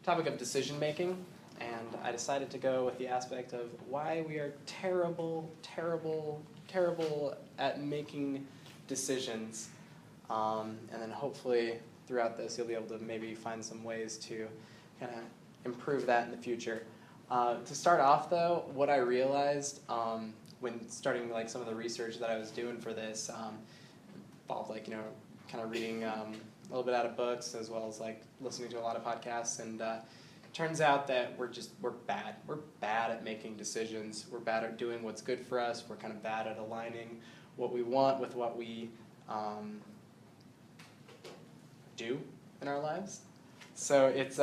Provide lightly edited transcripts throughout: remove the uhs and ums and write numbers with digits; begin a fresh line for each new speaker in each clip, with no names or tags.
topic of decision making, and I decided to go with the aspect of why we are terrible at making decisions. And then hopefully throughout this you'll be able to maybe find some ways to kind of improve that in the future. To start off though, what I realized when starting like some of the research that I was doing for this involved like, kind of reading a little bit out of books as well as like listening to a lot of podcasts, and turns out that we're bad. We're bad at making decisions. We're bad at doing what's good for us. We're kind of bad at aligning what we want with what we do in our lives. So it's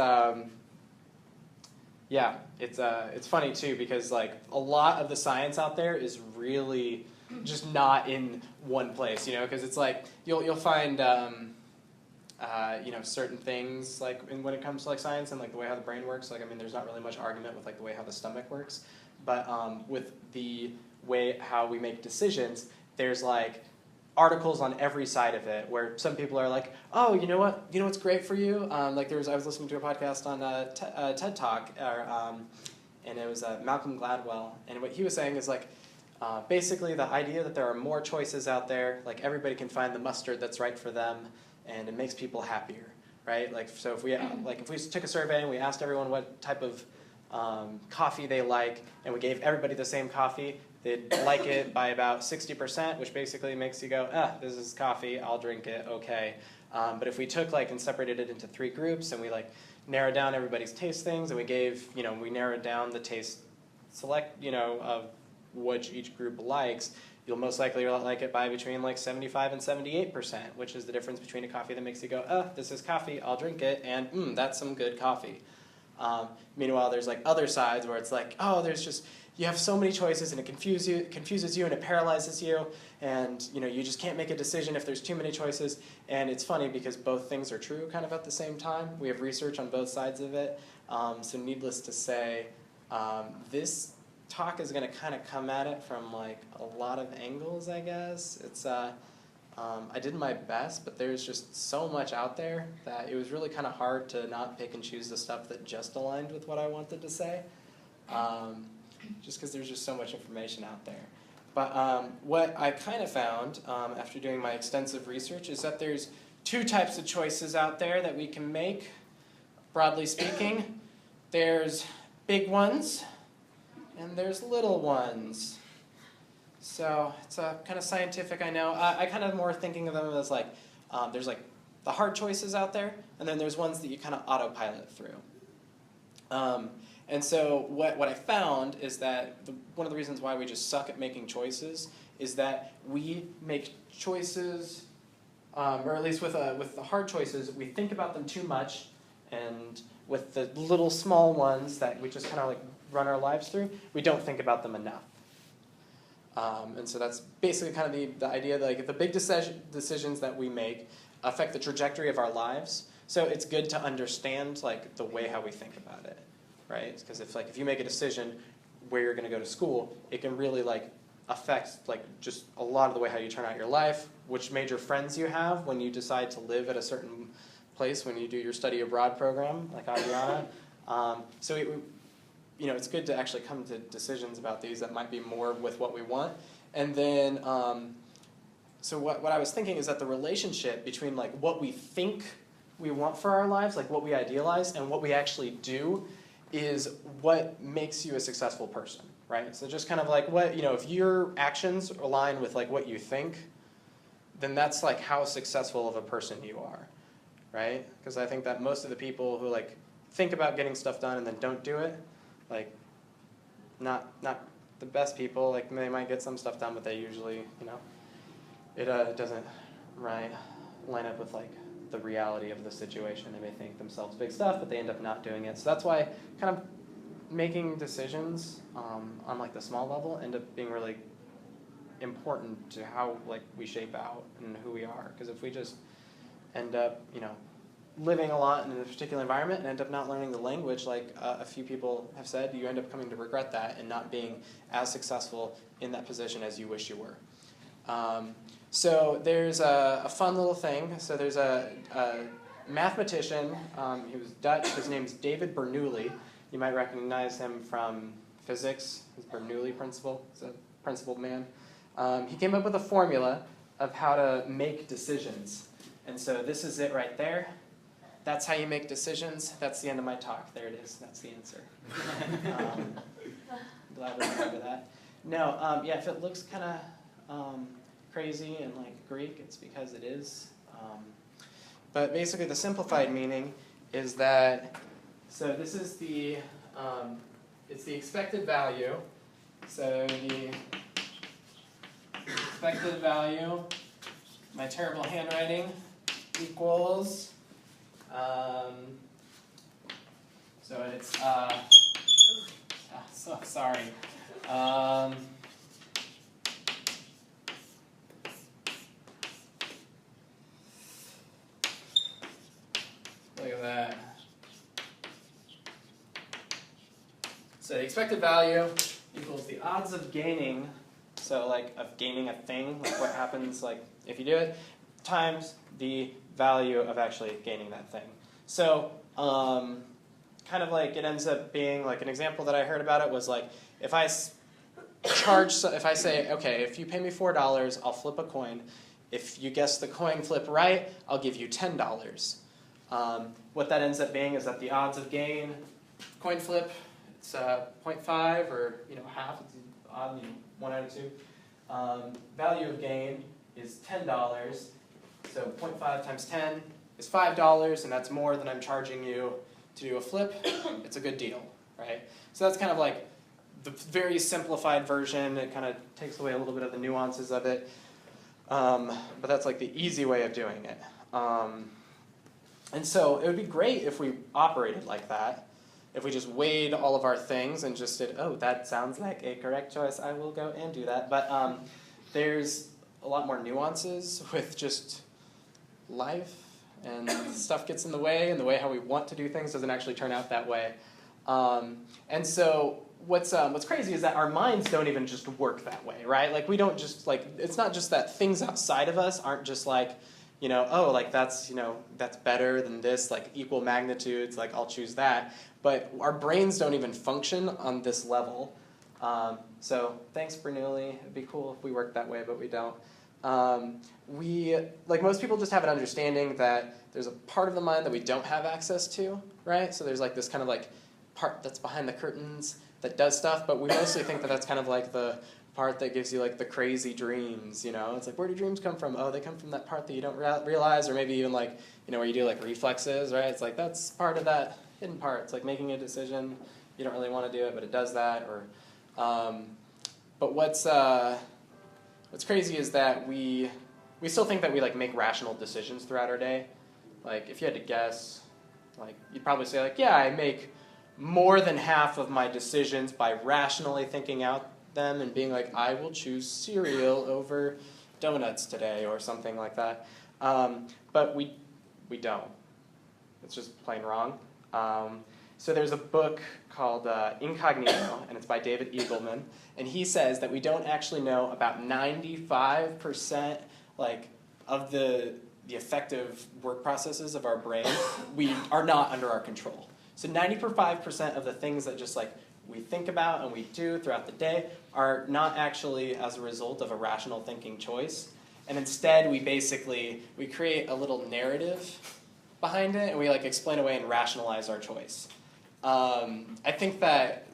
it's funny too, because like a lot of the science out there is really just not in one place, because it's like you'll find certain things like when it comes to like science and like the way how the brain works. Like there's not really much argument with like the way how the stomach works, but with the way how we make decisions, there's like articles on every side of it where some people are like, oh, you know what's great for you? I was listening to a podcast on TED Talk, and it was Malcolm Gladwell, and what he was saying is like, basically the idea that there are more choices out there, like everybody can find the mustard that's right for them, and it makes people happier, right? Like, so if we took a survey and we asked everyone what type of coffee they like, and we gave everybody the same coffee, they'd like it by about 60%, which basically makes you go, this is coffee, I'll drink it, okay. But if we took and separated it into 3 groups, and we narrowed down everybody's taste things, and we gave, we narrowed down the taste select, of which each group likes, you'll most likely like it by between 75 and 78%, which is the difference between a coffee that makes you go, this is coffee, I'll drink it, and that's some good coffee. Meanwhile, there's other sides where it's like, you have so many choices and it confuses you and it paralyzes you, and you just can't make a decision if there's too many choices. And it's funny because both things are true kind of at the same time. We have research on both sides of it. So needless to say, this talk is going to kind of come at it from a lot of angles, I guess. It's I did my best, but there's just so much out there that it was really kind of hard to not pick and choose the stuff that just aligned with what I wanted to say. Just because there's just so much information out there. But what I kind of found after doing my extensive research is that there's 2 types of choices out there that we can make, broadly speaking. There's big ones, and there's little ones. So it's kind of scientific, I know. I kind of more thinking of them as there's the hard choices out there, and then there's ones that you kind of autopilot through. And so what I found is that one of the reasons why we just suck at making choices is that we make choices, or at least with the hard choices, we think about them too much, and with the little small ones that we just kind of run our lives through, we don't think about them enough. And so that's basically kind of the idea that the big decisions that we make affect the trajectory of our lives. So it's good to understand the way how we think about it. Right? Because if you make a decision where you're going to go to school, it can really affect just a lot of the way how you turn out your life, which major friends you have when you decide to live at a certain place when you do your study abroad program, like Adriana. So it's good to actually come to decisions about these that might be more with what we want. And then, so what I was thinking is that the relationship between what we think we want for our lives, what we idealize, and what we actually do is what makes you a successful person, right? So just kind of what, if your actions align with what you think, then that's how successful of a person you are, right? Because I think that most of the people who think about getting stuff done and then don't do it, not the best people, they might get some stuff done, but they usually, it doesn't line up with the reality of the situation. They may think themselves big stuff, but they end up not doing it. So that's why kind of making decisions on the small level end up being really important to how we shape out and who we are. Because if we just end up living a lot in a particular environment and end up not learning the language, a few people have said, you end up coming to regret that and not being as successful in that position as you wish you were. So there's a fun little thing. So there's a mathematician. He was Dutch. His name's David Bernoulli. You might recognize him from physics, his Bernoulli principle. He's a principled man. He came up with a formula of how to make decisions. And so this is it right there. That's how you make decisions. That's the end of my talk. There it is. That's the answer. Glad we remember that. No, yeah, if it looks kind of crazy and like Greek, it's because it is. But basically the simplified meaning is that, so this is the, it's the expected value. So the expected value, my terrible handwriting, equals, so it's, so sorry. Look at that. So the expected value equals the odds of gaining, so like of gaining a thing, like what happens like if you do it, times the value of actually gaining that thing. So kind of like it ends up being like an example that I heard about it was like if I if I say, okay, if you pay me $4, I'll flip a coin. If you guess the coin flip right, I'll give you $10. What that ends up being is that the odds of gain, coin flip, it's 0.5 or half, it's odd, 1 out of 2. Value of gain is $10, so 0.5 times 10 is $5, and that's more than I'm charging you to do a flip. It's a good deal, right? So that's kind of like the very simplified version. It kind of takes away a little bit of the nuances of it, but that's like the easy way of doing it. And so it would be great if we operated like that. If we just weighed all of our things and just did, oh, that sounds like a correct choice, I will go and do that. But there's a lot more nuances with just life, and stuff gets in the way, and the way how we want to do things doesn't actually turn out that way. And so what's crazy is that our minds don't even just work that way, right? Like we don't just like, it's not just that things outside of us aren't just like, oh, like that's better than this, like equal magnitudes, like I'll choose that. But our brains don't even function on this level. So thanks, Bernoulli. It'd be cool if we worked that way, but we don't. Like most people just have an understanding that there's a part of the mind that we don't have access to, right? So there's like this kind of like part that's behind the curtains that does stuff, but we mostly think that that's kind of like the part that gives you like the crazy dreams, It's like, where do dreams come from? Oh, they come from that part that you don't realize, or maybe even like, where you do like reflexes, right? It's like that's part of that hidden part. It's like making a decision. You don't really want to do it, but it does that. Or, but what's crazy is that we still think that we like make rational decisions throughout our day. Like if you had to guess, like you'd probably say like, yeah, I make more than half of my decisions by rationally thinking out them and being like, I will choose cereal over donuts today or something like that. But we don't. It's just plain wrong. So there's a book called Incognito, and it's by David Eagleman, and he says that we don't actually know about 95% like of the effective work processes of our brain we are not under our control. So 95% of the things that just like we think about and we do throughout the day are not actually as a result of a rational thinking choice. And instead we create a little narrative behind it and we like explain away and rationalize our choice. I think that,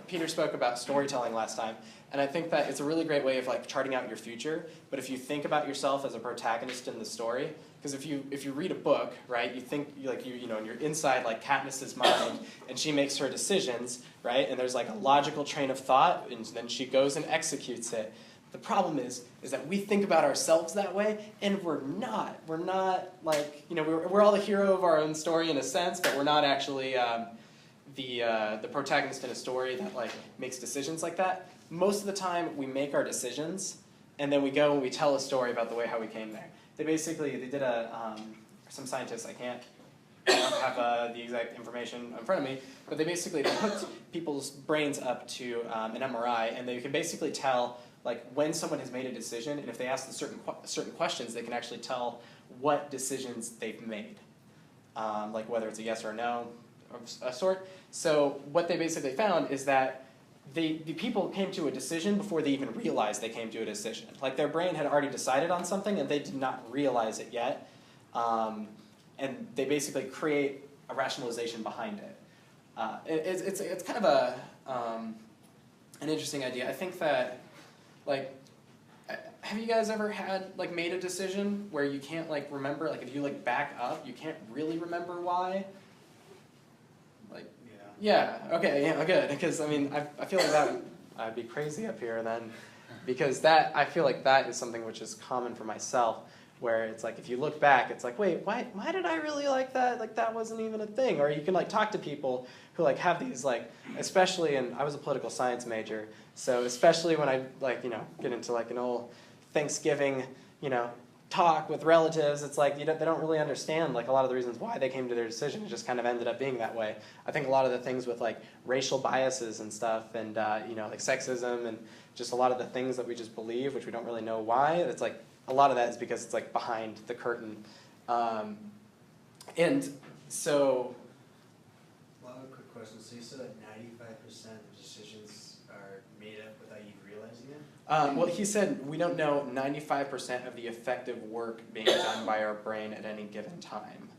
Peter spoke about storytelling last time, and I think that it's a really great way of like charting out your future. But if you think about yourself as a protagonist in the story, because if you read a book, right, you think like and you're inside like Katniss's mind, and she makes her decisions, right, and there's like a logical train of thought, and then she goes and executes it. The problem is that we think about ourselves that way, and we're not. We're not like we're all the hero of our own story in a sense, but we're not actually the protagonist in a story that like makes decisions like that. Most of the time, we make our decisions, and then we go and we tell a story about the way how we came there. They did some scientists, I can't have the exact information in front of me, but they hooked people's brains up to an MRI, and they can basically tell like when someone has made a decision, and if they ask the certain questions, they can actually tell what decisions they've made. like whether it's a yes or a no of a sort. So what they basically found is that the people came to a decision before they even realized they came to a decision. Like their brain had already decided on something and they did not realize it yet. And they basically create a rationalization behind it. It's kind of an interesting idea. I think that, like, have you guys ever had, like, made a decision where you can't, like, remember, like, if you, like, back up, you can't really remember why? Like, yeah, okay, yeah, good, because, I mean, I feel like I'd be crazy up here then, because I feel like that is something which is common for myself, where it's like, if you look back, it's like, wait, why did I really like that? Like, that wasn't even a thing. Or you can, like, talk to people who, like, have these, like, especially, and I was a political science major, so especially when I, like, you know, get into, like, an old Thanksgiving, you know, talk with relatives, it's like, they don't really understand, like, a lot of the reasons why they came to their decision. It just kind of ended up being that way. I think a lot of the things with, like, racial biases and stuff, and, you know, like, sexism, and just a lot of the things that we just believe, which we don't really know why, it's like, a lot of that is because it's like behind the curtain. And so...
Well, I have a quick question. So you said that 95% of decisions are made up without you realizing it?
Well, he said we don't know 95% of the effective work being done by our brain at any given time.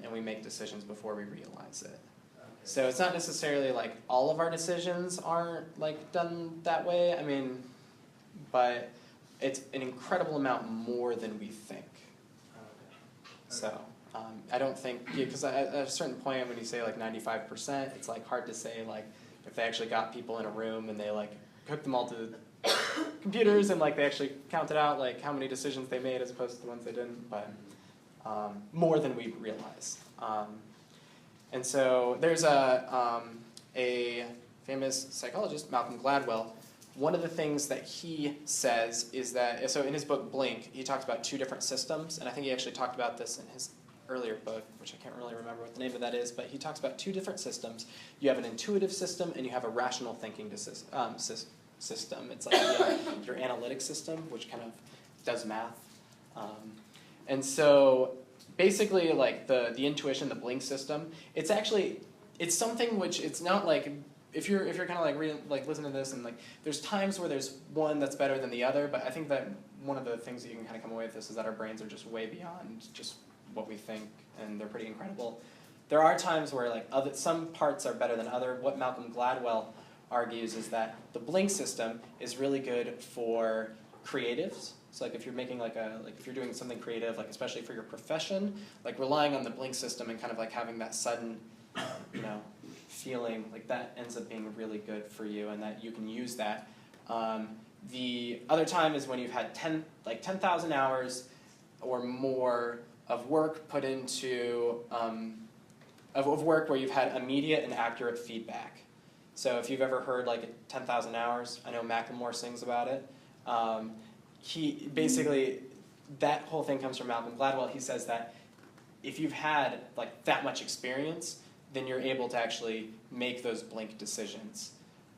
And we make decisions before we realize it. Okay. So it's not necessarily like all of our decisions aren't like done that way. I mean, but it's an incredible amount more than we think. So I don't think, because at a certain point when you say like 95%, it's like hard to say like if they actually got people in a room and they like hooked them all to computers and like they actually counted out like how many decisions they made as opposed to the ones they didn't, but more than we realize. And so there's a famous psychologist, Malcolm Gladwell. One of the things that he says is that, so in his book Blink, he talks about two different systems, and I think he actually talked about this in his earlier book, which I can't really remember what the name of that is, but he talks about two different systems. You have an intuitive system and you have a rational thinking system. It's like your analytic system, which kind of does math. And so basically like the intuition, the Blink system, it's something which it's not like, if you're kind of like reading, like listening to this, and like there's times where there's one that's better than the other, but I think that one of the things that you can kind of come away with this is that our brains are just way beyond just what we think, and they're pretty incredible. There are times where like some parts are better than other. What Malcolm Gladwell argues is that the Blink system is really good for creatives. So like if you're making if you're doing something creative, like especially for your profession, like relying on the Blink system and kind of like having that sudden, you know, feeling, like that ends up being really good for you and that you can use that. The other time is when you've had 10,000 hours or more of work put into, of work where you've had immediate and accurate feedback. So if you've ever heard like 10,000 hours, I know Macklemore sings about it. He basically, that whole thing comes from Malcolm Gladwell. He says that if you've had like that much experience, then you're able to actually make those Blink decisions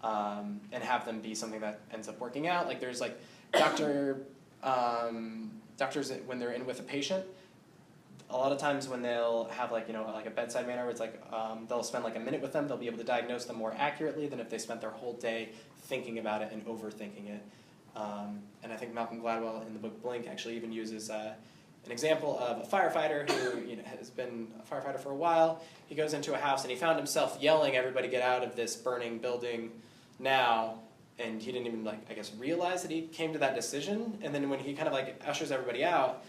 and have them be something that ends up working out. Like there's like doctors when they're in with a patient, a lot of times when they'll have like, you know, like a bedside manner where it's like they'll spend like a minute with them, they'll be able to diagnose them more accurately than if they spent their whole day thinking about it and overthinking it. And I think Malcolm Gladwell in the book Blink actually even uses an example of a firefighter who, you know, has been a firefighter for a while. He goes into a house and he found himself yelling, "Everybody get out of this burning building now," and he didn't even like, I guess, realize that he came to that decision. And then when he kind of like ushers everybody out,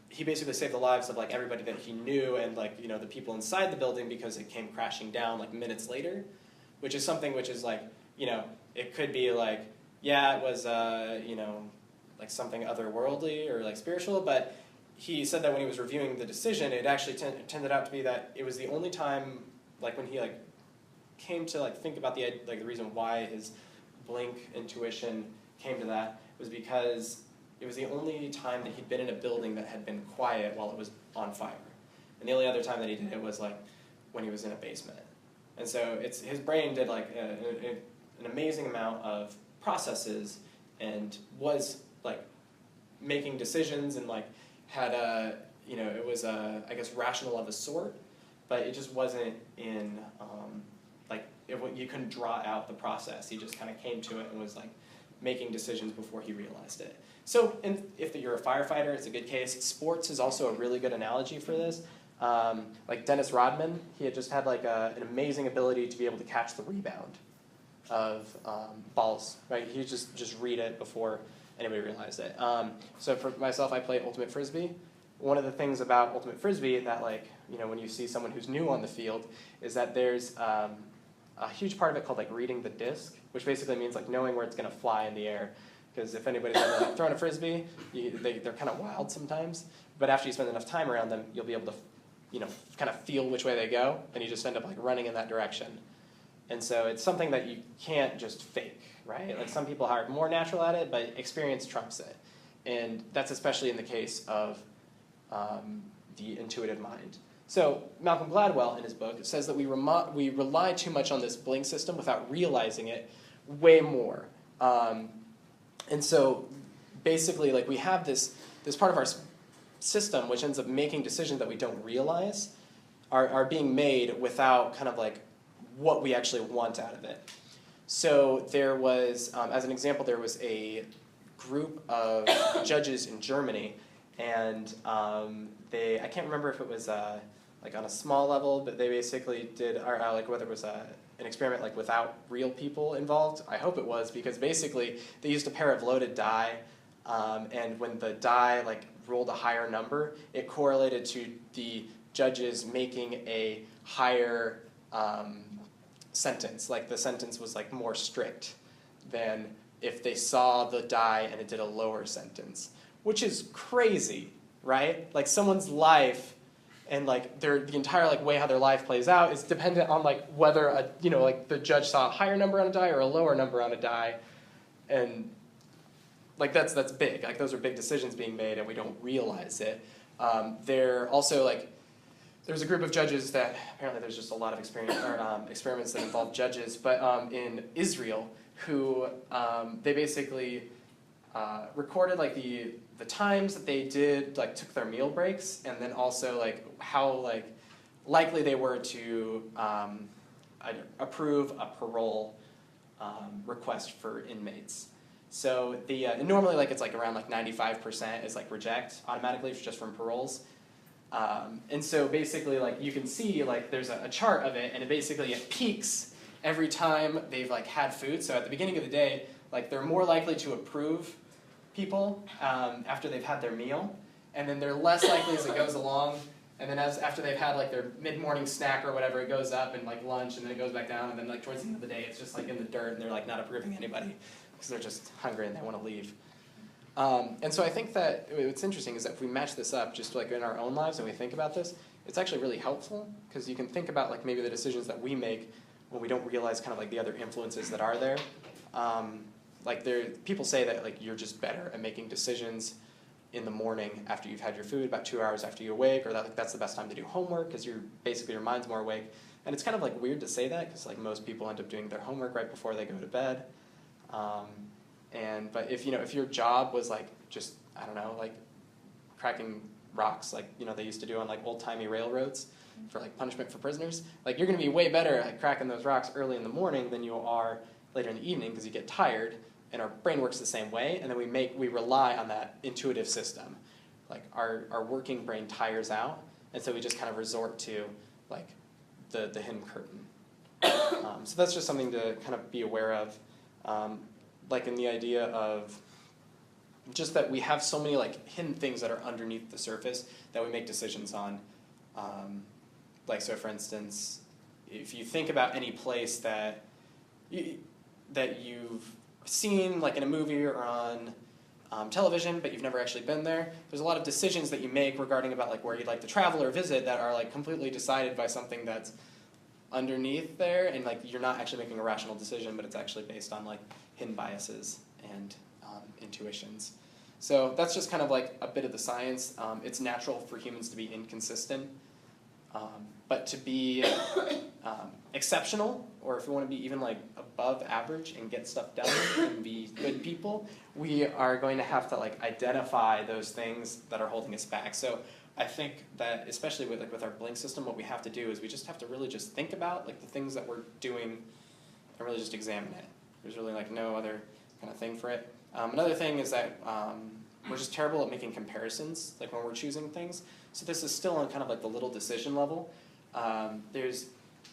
he basically saved the lives of like everybody that he knew and like, you know, the people inside the building because it came crashing down like minutes later, which is something which is like, you know, it could be like, yeah, it was, you know, like something otherworldly or like spiritual, but he said that when he was reviewing the decision, it actually tended out to be that it was the only time, like when he like came to like think about the reason why his Blink intuition came to that was because it was the only time that he'd been in a building that had been quiet while it was on fire, and the only other time that he did it was like when he was in a basement. And so his brain did like an amazing amount of processes and was like making decisions and like had it was I guess rational of a sort, but it just wasn't in you couldn't draw out the process. He just kind of came to it and was like making decisions before he realized it. So if you're a firefighter, it's a good case. Sports is also a really good analogy for this. Like Dennis Rodman, he had just had like an amazing ability to be able to catch the rebound of balls, right? He just read it before anybody realized it. So for myself, I play Ultimate Frisbee. One of the things about Ultimate Frisbee that when you see someone who's new on the field is that there's a huge part of it called like reading the disc, which basically means like knowing where it's going to fly in the air. Because if anybody's ever thrown a Frisbee, they're kind of wild sometimes. But after you spend enough time around them, you'll be able to kind of feel which way they go, and you just end up like running in that direction. And so it's something that you can't just fake, right? Like some people are more natural at it, but experience trumps it. And that's especially in the case of the intuitive mind. So Malcolm Gladwell in his book says that we rely too much on this blink system without realizing it way more. And so basically like we have this part of our system which ends up making decisions that we don't realize are being made without kind of like what we actually want out of it. So there was, as an example, there was a group of judges in Germany, and I can't remember if it was like on a small level, but they basically did, or like whether it was an experiment like without real people involved. I hope it was, because basically they used a pair of loaded die, and when the die like rolled a higher number, it correlated to the judges making a higher sentence. Like the sentence was like more strict than if they saw the die and it did a lower sentence, which is crazy, right? Like someone's life and like the entire like way how their life plays out is dependent on like whether like the judge saw a higher number on a die or a lower number on a die, and like that's big. Like those are big decisions being made, and we don't realize it. They're also like there's a group of judges that apparently there's just a lot of experiments that involve judges, but in Israel who they basically recorded like the times that they did like took their meal breaks, and then also like how like likely they were to approve a parole request for inmates. So normally like it's like around like 95% is like reject automatically just from paroles. And so basically like you can see like there's a chart of it, and it peaks every time they've like had food. So at the beginning of the day, like they're more likely to approve people after they've had their meal, and then they're less likely as it goes along, and then after they've had like their mid-morning snack or whatever, it goes up, and like lunch, and then it goes back down, and then like towards the end of the day it's just like in the dirt, and they're like not approving anybody because they're just hungry and they want to leave. And so I think that what's interesting is that if we match this up just like in our own lives and we think about this, it's actually really helpful, because you can think about like maybe the decisions that we make when we don't realize kind of like the other influences that are there. People say that like you're just better at making decisions in the morning after you've had your food, about 2 hours after you awake, or that's the best time to do homework because your mind's more awake. And it's kind of like weird to say that because like most people end up doing their homework right before they go to bed. But if your job was like just I don't know like cracking rocks like they used to do on like old-timey railroads for like punishment for prisoners, like you're going to be way better at cracking those rocks early in the morning than you are later in the evening because you get tired, and our brain works the same way, and then we rely on that intuitive system. Like our working brain tires out, and so we just kind of resort to like the hidden curtain. So that's just something to kind of be aware of, like in the idea of just that we have so many like hidden things that are underneath the surface that we make decisions on. So for instance, if you think about any place that you've seen like in a movie or on television, but you've never actually been there, there's a lot of decisions that you make regarding about like where you'd like to travel or visit that are like completely decided by something that's underneath there, and like you're not actually making a rational decision, but it's actually based on like hidden biases and intuitions. So that's just kind of like a bit of the science. It's natural for humans to be inconsistent, but to be exceptional, or if we want to be even like above average and get stuff done and be good people, we are going to have to like identify those things that are holding us back. So I think that especially with our blink system, what we have to do is we just have to really just think about like the things that we're doing and really just examine it. There's really like no other kind of thing for it. Another thing is that we're just terrible at making comparisons, like when we're choosing things. So this is still on kind of like the little decision level. There's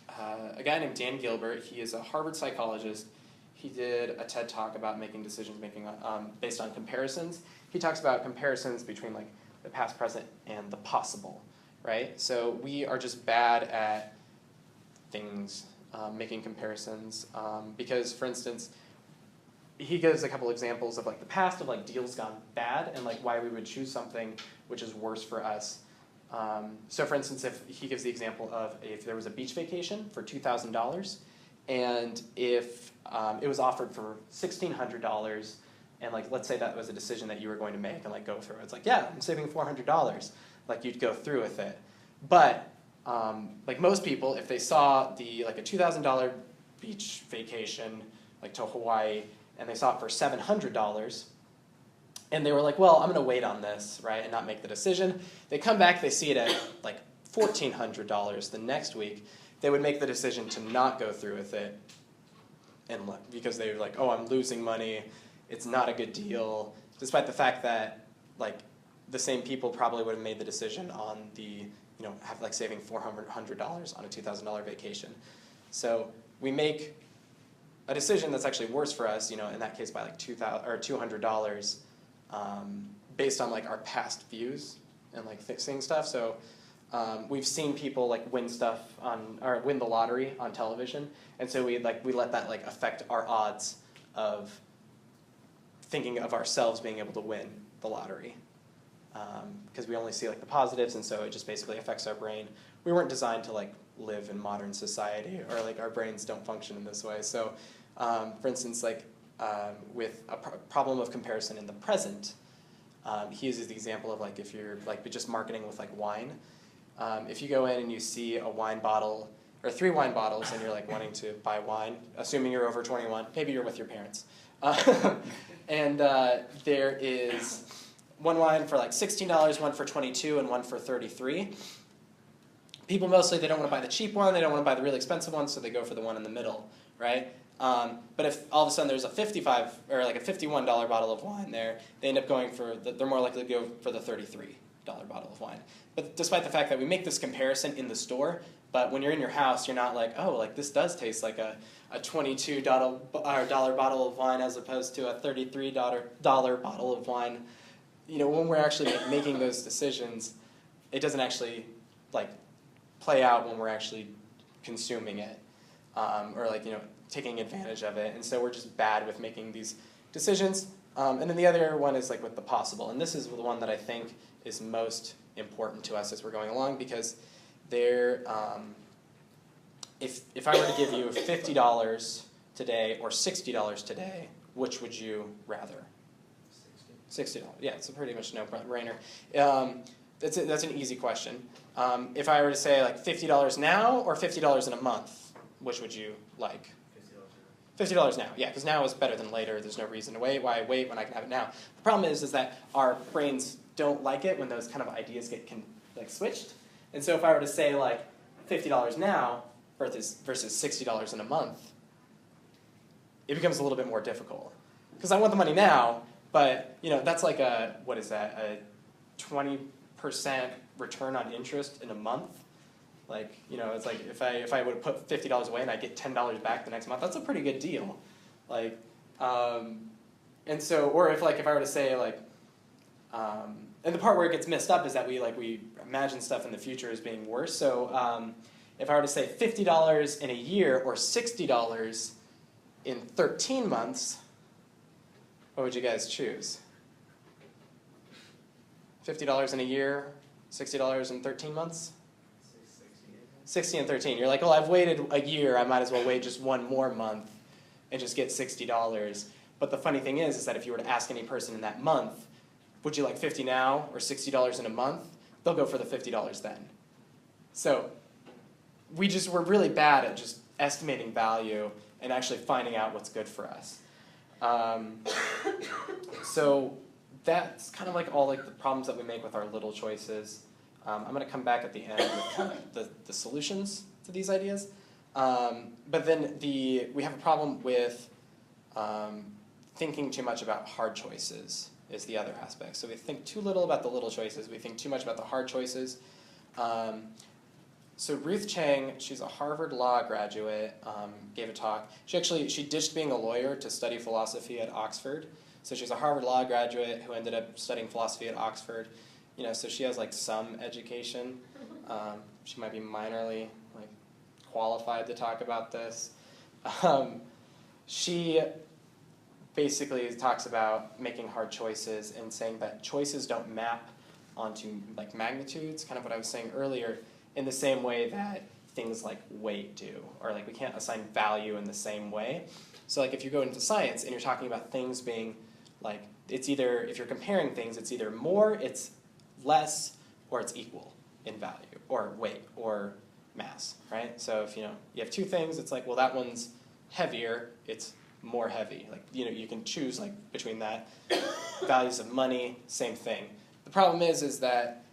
a guy named Dan Gilbert. He is a Harvard psychologist. He did a TED Talk about making decisions based on comparisons. He talks about comparisons between like the past, present, and the possible, right? So we are just bad at things, making comparisons, because, for instance, he gives a couple examples of like the past of like deals gone bad and like why we would choose something which is worse for us. So for instance, if he gives the example of if there was a beach vacation for $2,000 and if it was offered for $1,600 and like let's say that was a decision that you were going to make and like go through it. It's like, yeah, I'm saving $400. Like you'd go through with it. But like most people, if they saw like a $2,000 beach vacation like to Hawaii and they saw it for $700 and they were like, well, I'm going to wait on this, right, and not make the decision. They come back, they see it at like $1,400 the next week. They would make the decision to not go through with it and because they were like, oh, I'm losing money. It's not a good deal, despite the fact that like the same people probably would have made the decision on have saving $400 on a $2,000 vacation. So we make a decision that's actually worse for us, in that case by like $200, based on like our past views and like seeing stuff. So we've seen people like win the lottery on television, and so we let that like affect our odds of thinking of ourselves being able to win the lottery, because we only see like the positives, and so it just basically affects our brain. We weren't designed to like live in modern society, or like our brains don't function in this way. So, for instance, like with a problem of comparison in the present, he uses the example of like if you're like just marketing with like wine. If you go in and you see a wine bottle or 3 wine bottles and you're like wanting to buy wine, assuming you're over 21, maybe you're with your parents. And there is one wine for like $16, one for $22, and one for $33. People mostly, they don't want to buy the cheap one, they don't want to buy the really expensive one, so they go for the one in the middle, right? But if all of a sudden there's a $51 bottle of wine there, they end up going they're more likely to go for the $33 bottle of wine. But despite the fact that we make this comparison in the store, but when you're in your house, you're not like, oh, like this does taste like a $22 bottle of wine as opposed to a $33 bottle of wine. When we're actually making those decisions, it doesn't actually like play out when we're actually consuming it, or like taking advantage of it. And so we're just bad with making these decisions. And then the other one is like with the possible, and this is the one that I think is most important to us as we're going along, because if I were to give you $50 today or $60 today, which would you rather? $60. Yeah, it's a pretty much no-brainer. That's an easy question. If I were to say like $50 now or $50 in a month, which would you like? $50 now, yeah, because now is better than later. There's no reason to wait. Why wait when I can have it now? The problem is that our brains don't like it when those kind of ideas get switched. And so if I were to say like $50 now versus $60 in a month, it becomes a little bit more difficult. Because I want the money now, but that's like a 20% return on interest in a month. Like, it's like if I would put $50 away and I get $10 back the next month, that's a pretty good deal. Like, and so, or if I were to say like, and the part where it gets messed up is that we imagine stuff in the future as being worse. So if I were to say $50 in a year or $60 in 13 months, what would you guys choose? $50 in a year, $60 in 13 months? 60 and 13. You're like, well, I've waited a year, I might as well wait just one more month and just get $60. But the funny thing is that if you were to ask any person in that month, would you like $50 now or $60 in a month? They'll go for the $50 then. So we're really bad at just estimating value and actually finding out what's good for us. So that's kind of like all like the problems that we make with our little choices. I'm going to come back at the end with kind of the solutions to these ideas. But then we have a problem with thinking too much about hard choices is the other aspect. So we think too little about the little choices. We think too much about the hard choices. So Ruth Chang, she's a Harvard Law graduate, gave a talk. She ditched being a lawyer to study philosophy at Oxford. So she's a Harvard Law graduate who ended up studying philosophy at Oxford. So she has like some education. She might be minorly like qualified to talk about this. She basically talks about making hard choices and saying that choices don't map onto like magnitudes, kind of what I was saying earlier, in the same way that things like weight do, or like we can't assign value in the same way. So like if you go into science and you're talking about things being like, it's either, if you're comparing things, it's either more, it's less, or it's equal in value, or weight, or mass, right? So if you have two things, it's like, well, that one's heavier, it's more heavy. Like, you can choose like between that. Values of money, same thing. The problem is that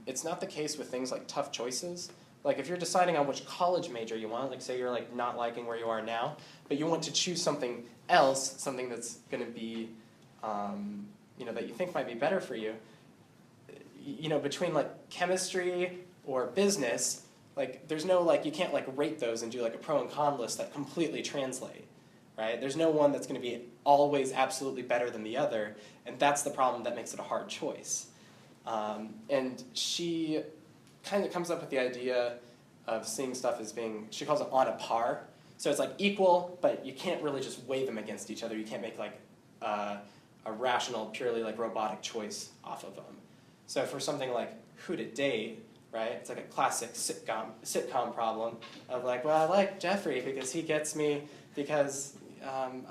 it's not the case with things like tough choices. Like if you're deciding on which college major you want, like say you're like not liking where you are now, but you want to choose something else, something that's going to be, that you think might be better for you, between like chemistry or business, like there's no like, you can't like rate those and do like a pro and con list that completely translate, right? There's no one that's going to be always absolutely better than the other, and that's the problem that makes it a hard choice. And she kind of comes up with the idea of seeing stuff as being, she calls it on a par. So it's like equal, but you can't really just weigh them against each other. You can't make like a rational, purely like robotic choice off of them. So for something like who to date, right? It's like a classic sitcom problem of like, well, I like Jeffrey because he gets me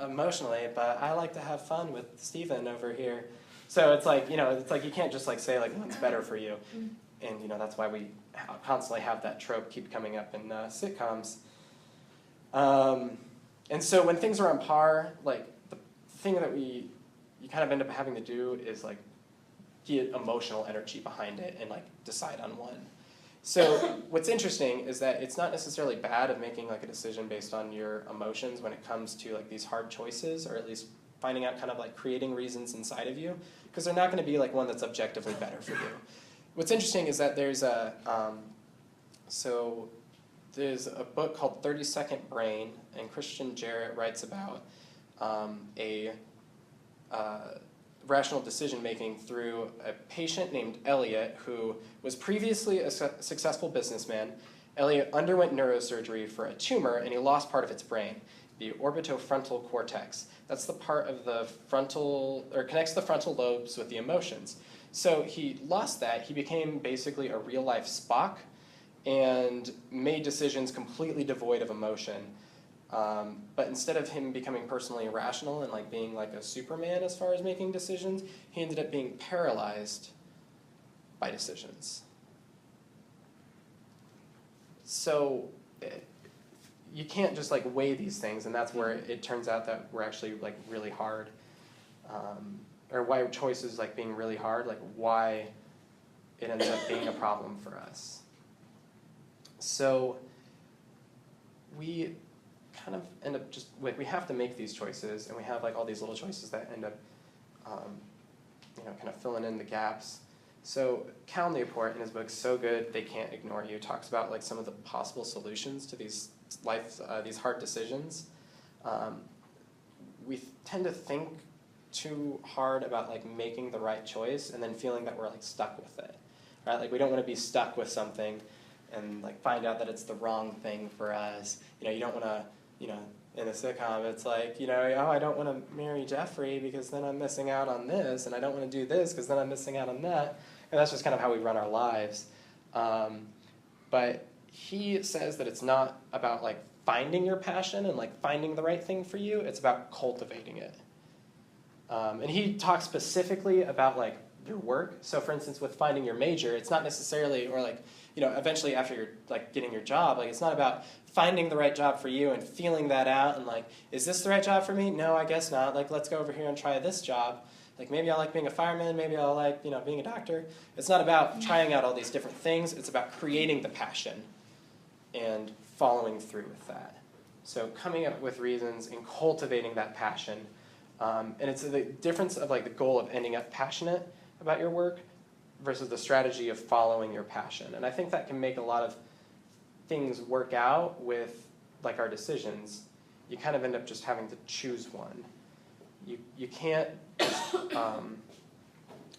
emotionally, but I like to have fun with Steven over here. So it's like, you can't just like say like one's better for you. And that's why we constantly have that trope keep coming up in sitcoms. And so when things are on par, like the thing that you kind of end up having to do is like get emotional energy behind it and like decide on one. So what's interesting is that it's not necessarily bad of making like a decision based on your emotions when it comes to like these hard choices, or at least finding out kind of like creating reasons inside of you, because they're not going to be like one that's objectively better for you. What's interesting is that there's a book called 30-Second Brain, and Christian Jarrett writes about rational decision-making through a patient named Elliot who was previously a successful businessman. Elliot underwent neurosurgery for a tumor, and he lost part of its brain, the orbitofrontal cortex. That's the part of the connects the frontal lobes with the emotions. So he lost that. He became basically a real-life Spock and made decisions completely devoid of emotion. But instead of him becoming personally irrational and like being like a Superman as far as making decisions, he ended up being paralyzed by decisions. So you can't just like weigh these things, and that's where it turns out that we're actually like really hard, or why choices like being really hard, like why it ends up being a problem for us. So we kind of end up just like, we have to make these choices, and we have like all these little choices that end up kind of filling in the gaps. So Cal Newport in his book So Good They Can't Ignore You talks about like some of the possible solutions to these these hard decisions. We tend to think too hard about like making the right choice and then feeling that we're like stuck with it, right? Like we don't want to be stuck with something and like find out that it's the wrong thing for us. You don't want to, in a sitcom, it's like, oh, I don't want to marry Jeffrey because then I'm missing out on this, and I don't want to do this because then I'm missing out on that. And that's just kind of how we run our lives. But he says that it's not about like finding your passion and like finding the right thing for you. It's about cultivating it. And he talks specifically about like your work. So for instance, with finding your major, it's not necessarily, or like, eventually after you're like getting your job, like it's not about finding the right job for you and feeling that out and like, is this the right job for me? No, I guess not. Like, let's go over here and try this job. Like maybe I like being a fireman, maybe I like being a doctor. It's not about trying out all these different things. It's about creating the passion and following through with that. So coming up with reasons and cultivating that passion. And it's the difference of like the goal of ending up passionate about your work versus the strategy of following your passion. And I think that can make a lot of things work out with like our decisions. You kind of end up just having to choose one. You can't just,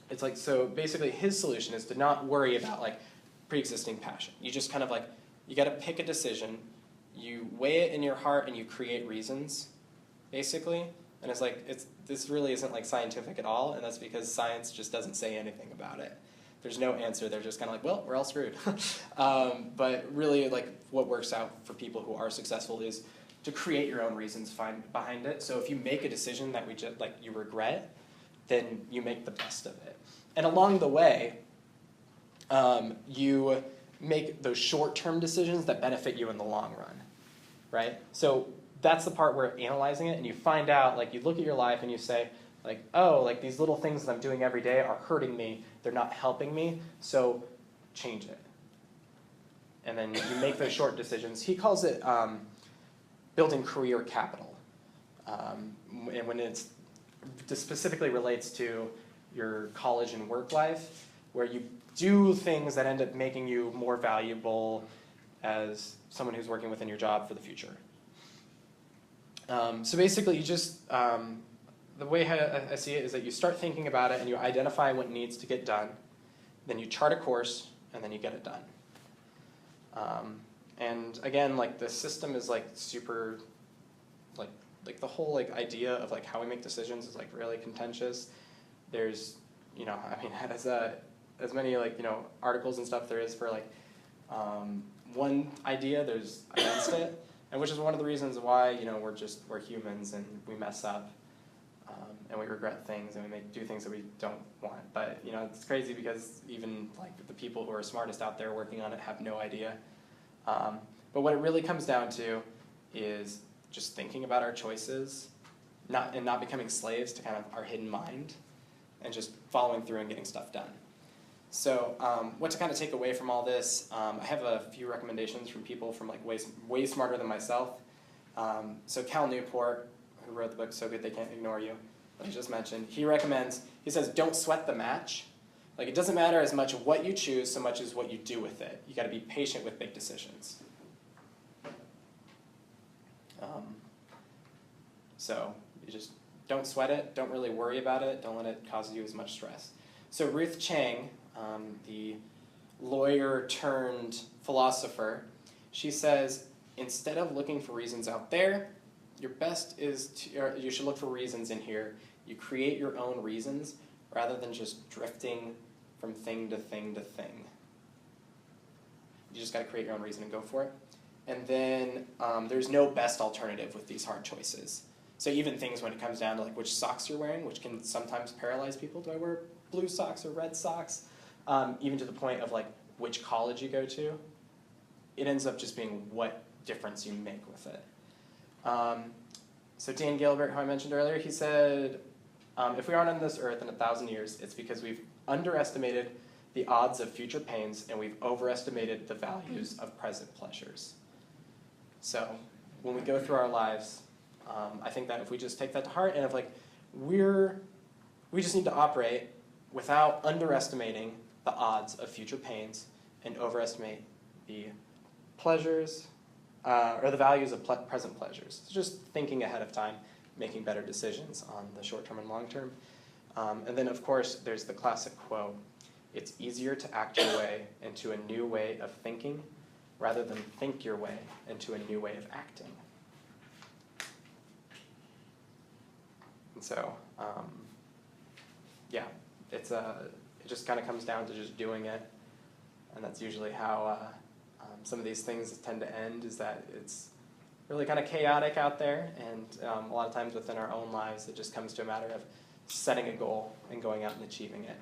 it's like, so basically his solution is to not worry about like pre-existing passion. You just kind of like, you got to pick a decision, you weigh it in your heart and you create reasons, basically. And it's like, this really isn't like scientific at all, and that's because science just doesn't say anything about it. There's no answer. They're just kind of like, well, we're all screwed. But really, like, what works out for people who are successful is to create your own reasons behind it. So if you make a decision that you regret, then you make the best of it. And along the way, you make those short-term decisions that benefit you in the long run, right? So that's the part where analyzing it, and you find out, like, you look at your life and you say, like, oh, like these little things that I'm doing every day are hurting me, they're not helping me, so change it. And then you make those short decisions. He calls it building career capital. And when this specifically relates to your college and work life, where you do things that end up making you more valuable as someone who's working within your job for the future. So basically, you just, the way I see it is that you start thinking about it and you identify what needs to get done, then you chart a course, and then you get it done. And again, like the system is like super, like the whole like idea of like how we make decisions is like really contentious. There's, I mean, as many like articles and stuff there is for like one idea, there's against it. And which is one of the reasons why, we're humans and we mess up, and we regret things and we do things that we don't want. But, it's crazy because even like the people who are smartest out there working on it have no idea. But what it really comes down to is just thinking about our choices, not becoming slaves to kind of our hidden mind, and just following through and getting stuff done. So what to kind of take away from all this, I have a few recommendations from people from like way smarter than myself. So Cal Newport, who wrote the book So Good They Can't Ignore You, that I just mentioned, he says, don't sweat the match. Like, it doesn't matter as much what you choose so much as what you do with it. You got to be patient with big decisions. So you just don't sweat it, don't really worry about it, don't let it cause you as much stress. So Ruth Chang, the lawyer turned philosopher, she says, instead of looking for reasons out there, your best is you should look for reasons in here. You create your own reasons rather than just drifting from thing to thing to thing. You just got to create your own reason and go for it. And then there's no best alternative with these hard choices. So even things when it comes down to like which socks you're wearing, which can sometimes paralyze people. Do I wear blue socks or red socks? Even to the point of like which college you go to. It ends up just being what difference you make with it. So Dan Gilbert, who I mentioned earlier, he said, if we aren't on this earth in 1,000 years, it's because we've underestimated the odds of future pains and we've overestimated the values of present pleasures. So when we go through our lives, I think that if we just take that to heart and if like we just need to operate without underestimating the odds of future pains and overestimate the pleasures or the values of present pleasures. So just thinking ahead of time, making better decisions on the short term and long term. And then of course there's the classic quote, it's easier to act your way into a new way of thinking rather than think your way into a new way of acting. And so, yeah, it just kind of comes down to just doing it, and that's usually how some of these things tend to end, is that it's really kind of chaotic out there, and a lot of times within our own lives it just comes to a matter of setting a goal and going out and achieving it.